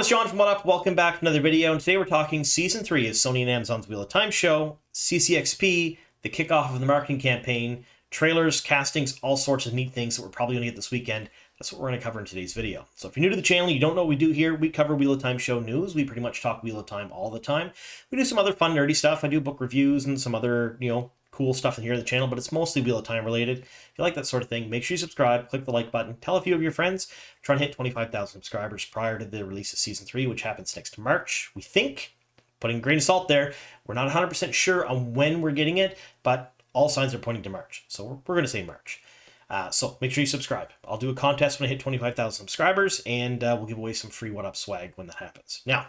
It's John from What Up. Welcome back to another video, and today we're talking Season 3 of Sony and Amazon's Wheel of Time show, CCXP, the kickoff of the marketing campaign, trailers, castings, all sorts of neat things that we're probably going to get this weekend. That's what we're going to cover in today's video. So if you're new to the channel, you don't know what we do here, we cover Wheel of Time show news. We pretty much talk Wheel of Time all the time. We do some other fun, nerdy stuff. I do book reviews and some other, cool stuff in here on the channel, but it's mostly Wheel of Time related. If you like that sort of thing, make sure you subscribe, click the like button, tell a few of your friends. We're trying to hit 25,000 subscribers prior to the release of Season 3, which happens next March. We think, putting a grain of salt there, we're not 100% sure on when we're getting it, but all signs are pointing to March. So we're going to say March. So make sure you subscribe. I'll do a contest when I hit 25,000 subscribers, and we'll give away some free What Up swag when that happens. Now,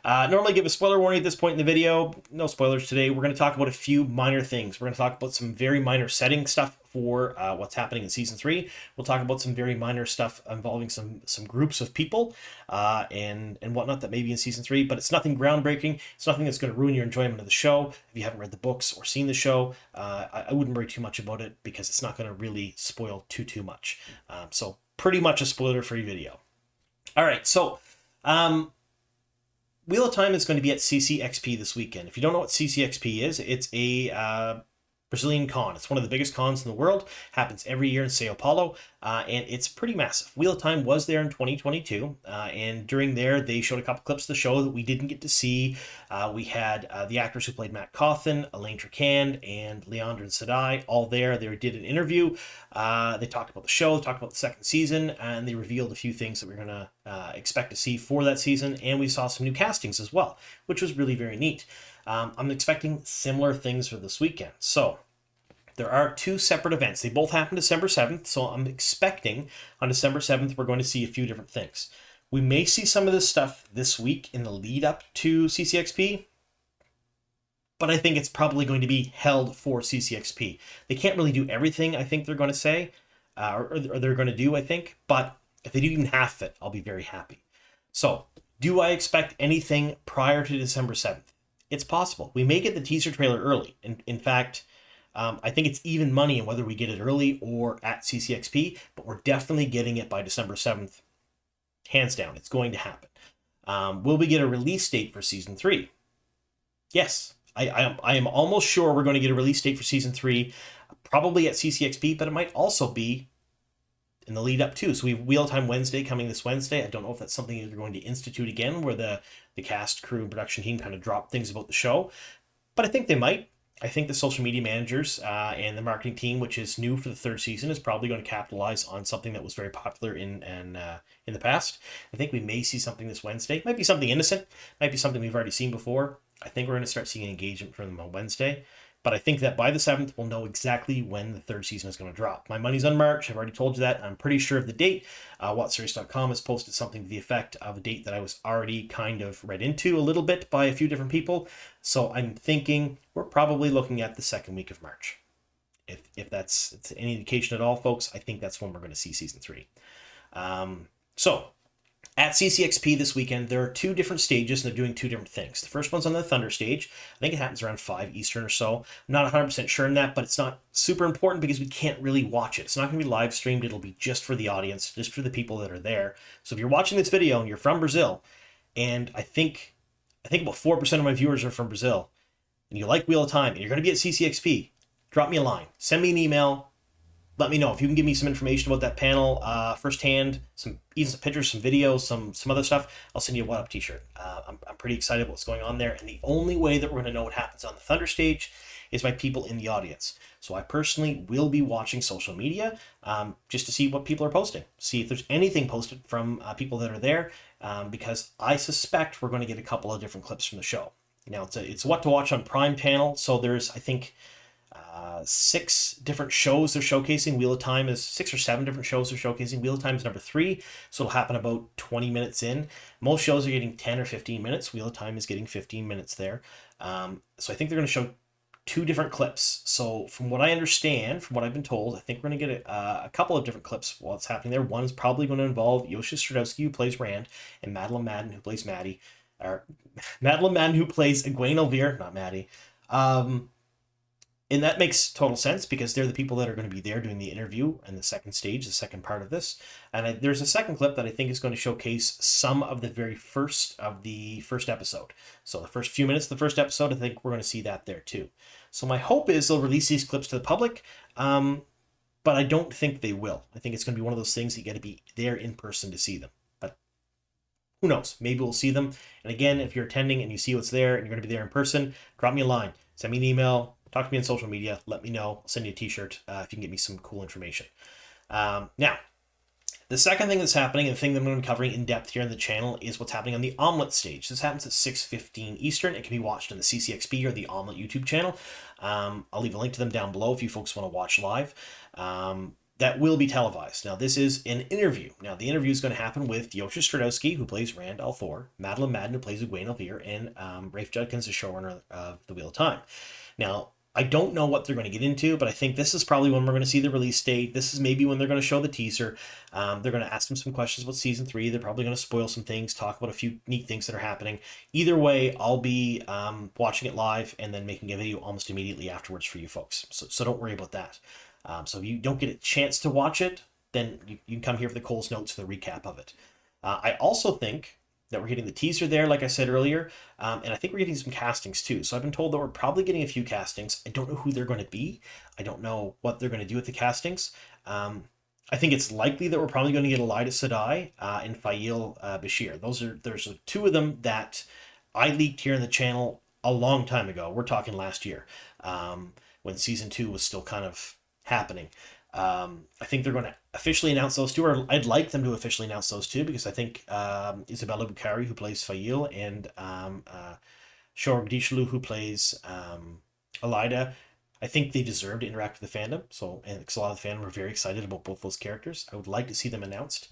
normally give a spoiler warning at this point in the video. No spoilers today. We're going to talk about a few minor things. We're going to talk about some very minor setting stuff for what's happening in Season 3. We'll talk about some very minor stuff involving some groups of people and whatnot that may be in Season 3, but it's nothing groundbreaking. It's nothing that's going to ruin your enjoyment of the show. If you haven't read the books or seen the show, I wouldn't worry too much about it because it's not going to really spoil too much. So pretty much a spoiler-free video. All right, so Wheel of Time is going to be at CCXP this weekend. If you don't know what CCXP is, it's a Brazilian con. It's one of the biggest cons in the world. Happens every year in Sao Paulo, and it's pretty massive. Wheel of Time was there in 2022, and during there, they showed a couple clips of the show that we didn't get to see. We had the actors who played Matt Cawthon, Elaine Tricand, and Leandro and Sadai all there. They did an interview. They talked about the show, they talked about the second season, and they revealed a few things that we're going to expect to see for that season, and we saw some new castings as well, which was really very neat. I'm expecting similar things for this weekend. So there are two separate events. They both happen December 7th, so I'm expecting on December 7th we're going to see a few different things. We may see some of this stuff this week in the lead up to CCXP, but I think it's probably going to be held for CCXP. They can't really do everything I think they're going to say, or they're going to do, I think, but if they do even half of it, I'll be very happy. So, do I expect anything prior to December 7th? It's possible. We may get the teaser trailer early. In fact, I think it's even money in whether we get it early or at CCXP, but we're definitely getting it by December 7th. Hands down, it's going to happen. Will we get a release date for Season 3? Yes. I am almost sure we're going to get a release date for Season 3, probably at CCXP, but it might also be in the lead up too. So we have Wheel of Time Wednesday coming this Wednesday. I don't know if that's something they're going to institute again, where the cast, crew, and production team kind of drop things about the show, but I think they might. I think the social media managers and the marketing team, which is new for the third season, is probably going to capitalize on something that was very popular in the past. I think we may see something this Wednesday. Might be something innocent. Might be something we've already seen before. I think we're going to start seeing engagement from them on Wednesday. But I think that by the 7th, we'll know exactly when the third season is going to drop. My money's on March. I've already told you that. I'm pretty sure of the date. WhatSeries.com has posted something to the effect of a date that I was already kind of read into a little bit by a few different people. So I'm thinking we're probably looking at the second week of March. If that's any indication at all, folks, I think that's when we're going to see Season 3. So at CCXP this weekend, there are two different stages, and they're doing two different things. The first one's on the Thunder stage. I think it happens around 5 Eastern or so. I'm not 100% sure on that, but it's not super important because we can't really watch it. It's not going to be live streamed. It'll be just for the audience, just for the people that are there. So if you're watching this video and you're from Brazil, and I think about 4% of my viewers are from Brazil, and you like Wheel of Time, and you're going to be at CCXP, drop me a line. Send me an email. Let me know if you can give me some information about that panel firsthand, even some pictures, some videos, some other stuff. I'll send you a What Up t-shirt. I'm pretty excited about what's going on there. And the only way that we're going to know what happens on the Thunder stage is by people in the audience. So I personally will be watching social media just to see what people are posting, see if there's anything posted from people that are there, because I suspect we're going to get a couple of different clips from the show. Now, it's What to Watch on Prime panel. So there's, I think, 6 different shows they're showcasing. Wheel of Time is 6 or 7 different shows they're showcasing. Wheel of Time is number 3, so it'll happen about 20 minutes in. Most shows are getting 10 or 15 minutes. Wheel of Time is getting 15 minutes there. So I think they're going to show 2 different clips. So from what I understand, from what I've been told, I think we're going to get a couple of different clips while it's happening there. One is probably going to involve Josha Stradowski, who plays Rand, and Madden, who plays Maddie. Or Madden, who plays Egwene Elvire, not Maddie. And that makes total sense because they're the people that are going to be there doing the interview and the second stage, the second part of this. And there's a second clip that I think is going to showcase some of the very first of the first episode. So the first few minutes of the first episode, I think we're going to see that there too. So my hope is they'll release these clips to the public, but I don't think they will. I think it's going to be one of those things that you got to be there in person to see them. But who knows? Maybe we'll see them. And again, if you're attending and you see what's there and you're going to be there in person, drop me a line, send me an email, talk to me on social media. Let me know. I'll send you a t-shirt if you can get me some cool information. Now, the second thing that's happening, and the thing that I'm going to be covering in depth here on the channel, is what's happening on the Omelet stage. This happens at 6:15 Eastern. It can be watched on the CCXP or the Omelet YouTube channel. I'll leave a link to them down below if you folks want to watch live. That will be televised. Now, this is an interview. Now, the interview is going to happen with Josha Stradowski, who plays Rand al'Thor, Madelyn Madden, who plays Egwene Elvire, and Rafe Judkins, the showrunner of The Wheel of Time. Now, I don't know what they're going to get into, but I think this is probably when we're going to see the release date. This is maybe when they're going to show the teaser. They're going to ask them some questions about season 3. They're probably going to spoil some things, talk about a few neat things that are happening. Either way, I'll be watching it live and then making a video almost immediately afterwards for you folks. So don't worry about that. So if you don't get a chance to watch it, then you can come here for the Cole's Notes for the recap of it. I also think that we're getting the teaser there, like I said earlier, and I think we're getting some castings too. So I've been told that we're probably getting a few castings. I don't know who they're going to be. I don't know what they're going to do with the castings. I think it's likely that we're probably going to get Elaida Sedai and Fail Bashir. There's two of them that I leaked here in the channel a long time ago. We're talking last year, when season 2 was still kind of happening. I think they're going to officially announce those two, or I'd like them to officially announce those two, because I think Isabella Bukhari, who plays Fail, and Shorg Dishlu, who plays Elaida, I think they deserve to interact with the fandom. So, and because a lot of the fandom are very excited about both those characters, I would like to see them announced.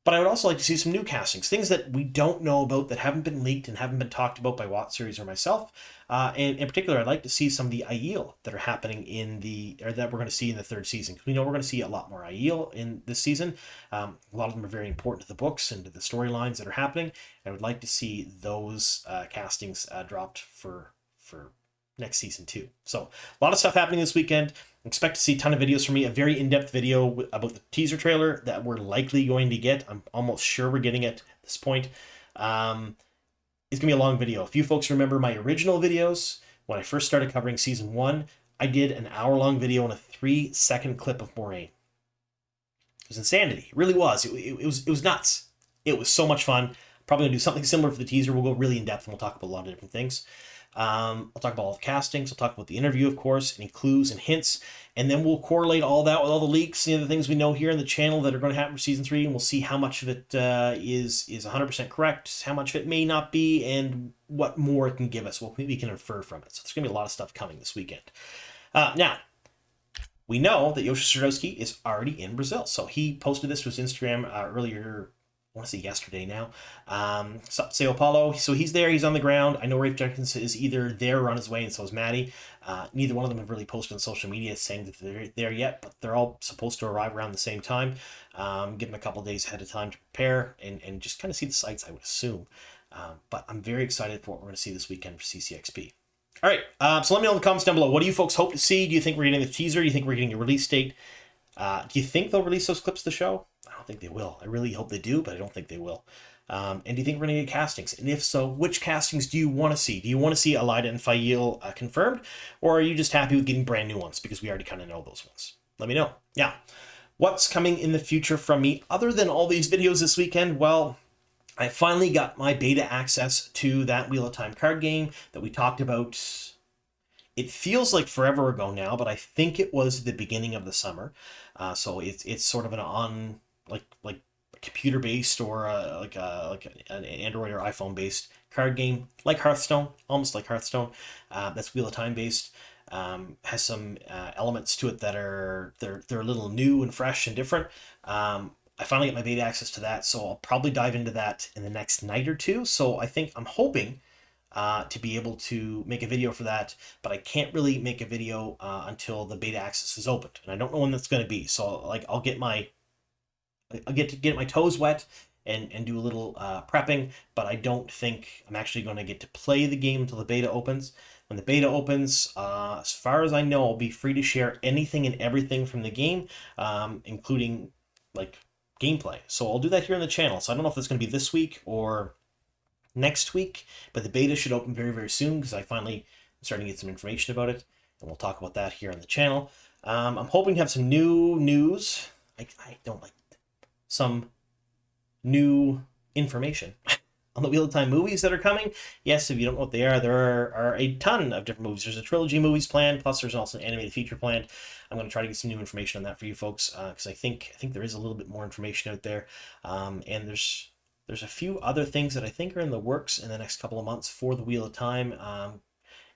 But I would also like to see some new castings, things that we don't know about, that haven't been leaked and haven't been talked about by Watt Series or myself. And in particular, I'd like to see some of the Aiel that are happening that we're going to see in the 3rd season. Because we know we're going to see a lot more Aiel in this season. A lot of them are very important to the books and to the storylines that are happening. And I would like to see those castings dropped for next season too. So a lot of stuff happening this weekend. Expect to see a ton of videos from me, a very in-depth video about the teaser trailer that we're likely going to get. I'm almost sure we're getting it at this point. It's going to be a long video. If you folks remember my original videos, when I first started covering season 1, I did an hour-long video on a 3-second clip of Moraine. It was insanity. It really was. It was nuts. It was so much fun. Probably going to do something similar for the teaser. We'll go really in-depth and we'll talk about a lot of different things. I'll talk about all the castings. I'll talk about the interview, of course, any clues and hints, and then we'll correlate all that with all the leaks and the things we know here in the channel that are going to happen for season 3, and we'll see how much of it is 100% correct, how much of it may not be, and what more it can give us, what we can infer from it. So there's going to be a lot of stuff coming this weekend. Now, we know that Josha Stradowski is already in Brazil, so he posted this to his Instagram earlier. I want to say yesterday now. Sao Paulo. So he's there. He's on the ground. I know Rafe Judkins is either there or on his way, and so is Maddie. Neither one of them have really posted on social media saying that they're there yet, but they're all supposed to arrive around the same time. Give them a couple days ahead of time to prepare and just kind of see the sights, I would assume. But I'm very excited for what we're going to see this weekend for CCXP. All right. So let me know in the comments down below. What do you folks hope to see? Do you think we're getting the teaser? Do you think we're getting a release date? Do you think they'll release those clips of the show? I don't think they will. I really hope they do, but I don't think they will. And do you think we're going to get castings? And if so, which castings do you want to see? Do you want to see Elaida and Fael confirmed? Or are you just happy with getting brand new ones? Because we already kind of know those ones. Let me know. Yeah. What's coming in the future from me other than all these videos this weekend? Well, I finally got my beta access to that Wheel of Time card game that we talked about. It feels like forever ago now, but I think it was the beginning of the summer. So it's sort of an like computer based or like an Android or iPhone based card game, like Hearthstone, almost like Hearthstone. That's Wheel of Time based. Has some elements to it that are they're a little new and fresh and different. I finally get my beta access to that, so I'll probably dive into that in the next night or two. So I'm hoping to be able to make a video for that, but I can't really make a video until the beta access is opened, and I don't know when that's going to be. So I'll get to get my toes wet and do a little prepping, but I don't think I'm actually going to get to play the game until the beta opens. When the beta opens, as far as I know, I'll be free to share anything and everything from the game, including like gameplay. So I'll do that here on the channel. So I don't know if it's going to be this week or next week, but the beta should open very, very soon because I finally am starting to get some information about it, and we'll talk about that here on the channel. I'm hoping to have some new news. I don't like some new information on the Wheel of Time movies that are coming. Yes, if you don't know what they are, there are a ton of different movies. There's a trilogy of movies planned, plus there's also an animated feature planned. I'm going to try to get some new information on that for you folks, because I think there is a little bit more information out there, and there's a few other things that I think are in the works in the next couple of months for the Wheel of Time,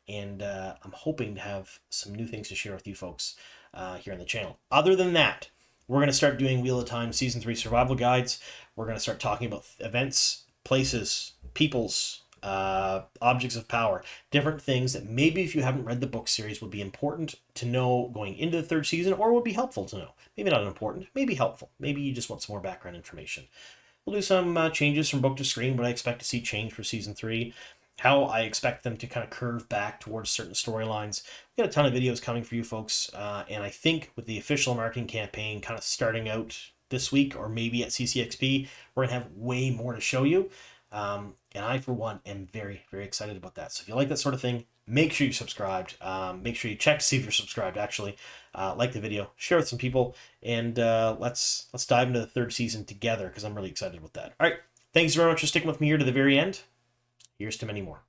and I'm hoping to have some new things to share with you folks here on the channel. Other than that, we're going to start doing Wheel of Time Season 3 survival guides. We're going to start talking about events, places, peoples, objects of power, different things that maybe if you haven't read the book series would be important to know going into the third season, or would be helpful to know. Maybe not important, maybe helpful. Maybe you just want some more background information. We'll do some changes from book to screen, what I expect to see change for Season 3, how I expect them to kind of curve back towards certain storylines. We've got a ton of videos coming for you folks, and I think with the official marketing campaign kind of starting out this week, or maybe at CCXP, we're going to have way more to show you. And I, for one, am very, very excited about that. So if you like that sort of thing, make sure you subscribed. Make sure you check to see if you're subscribed, actually. Like the video, share with some people, and let's dive into the third season together, because I'm really excited about that. All right, thanks very much for sticking with me here to the very end. Here's to many more.